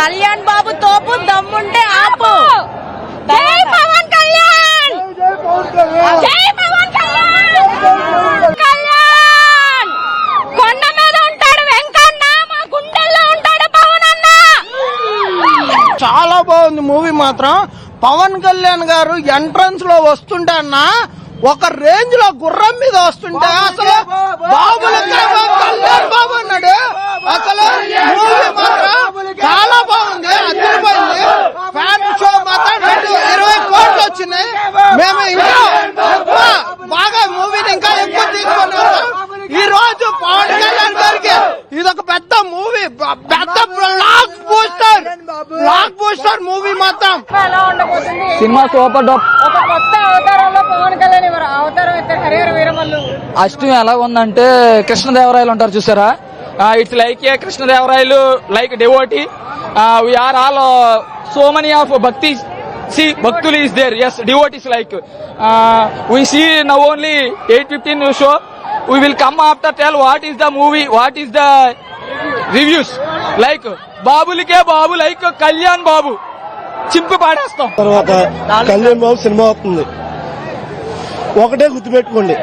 కళ్యాణ్ బాబు తోపు, దమ్ముంటే ఆపు. జై పవన్ కళ్యాణ్, జై పవన్ కళ్యాణ్. కళ్యాణ్ కొండ మీద ఉంటాడు వెంకన్న, మా గుండెల్లో ఉంటాడు పవన్ అన్న. చాలా బాగుంది మూవీ మాత్రం. పవన్ కళ్యాణ్ గారు ఎంట్రన్స్ లో వస్తుంటే అన్న ఒక రేంజ్ లో గుర్రం మీద వస్తుంటే అసలు బాబులు కళ్యాణ్ బాబు అన్నాడు. అసలు మూవీ మాత్రం చాలా బాగుంది, అదిరిపోయింది. ఫ్యాన్ షో మాత్రం 20 కోట్లు వచ్చినాయి. మేము ఇంకా బాగా మూవీని ఇంకా ఎక్కువ తీసుకున్నాము. ఈ రోజు పవన్ కళ్యాణ్ గారికి ఇదొక పెద్ద మూవీ, పెద్ద బ్లాక్ బూస్టర్ మూవీ మొత్తం. ఎలా ఉండబోతుంది సినిమా సూపర్ డూప్. ఒక కొత్త అవతారంలో పవన్ కళ్యాణ్ అవతారం అయితే హరిహర వీరమల్లు. అష్టమి ఎలా ఉందంటే కృష్ణదేవరాయలు ఉంటారు చూసారా, it's like a Krishnadevarayalu like devotee. We are all so many of bhakti. See, Bhaktul is there. Yes, devotees like. We see now only 8:15 show. We will come after tell what is the movie, what is the reviews. Like బాబులకే బాబు like Kalyan బాబు చింపి పాడేస్తాం. తర్వాత Kalyan Babu cinema వస్తుంది. ఒకటే గుర్తుపెట్టుకోండి,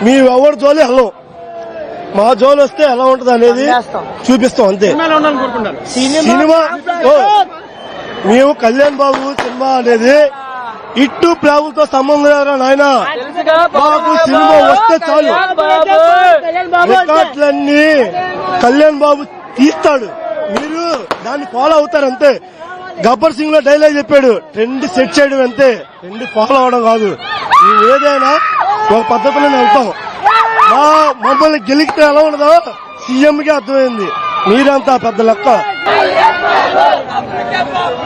మీ ఎవరి జోలి హలో, మా జోలి వస్తే ఎలా ఉంటది అనేది చూపిస్తాం అంతే. సినిమా మేము కళ్యాణ్ బాబు సినిమా అనేది ఇట్టు ప్లావులతో సంబంధం లేదురా నాయన. మాకు సినిమా వస్తే చాలు, రికార్డులన్నీ కళ్యాణ్ బాబు తీస్తాడు, మీరు దాన్ని ఫాలో అవుతారు అంతే. గబ్బర్ సింగ్ లో డైలాగ్ చెప్పాడు, ట్రెండ్ సెట్ చేయడం అంతే, ట్రెండ్ ఫాలో అవడం కాదు. మేము ఏదైనా ఒక పద్ధతిలోనే వెళ్తాం. మమ్మల్ని గెలిగితే ఎలా ఉండదో సీఎం కి అర్థమైంది, మీరంతా పెద్ద లెక్క. కళ్యాణ్ బాబు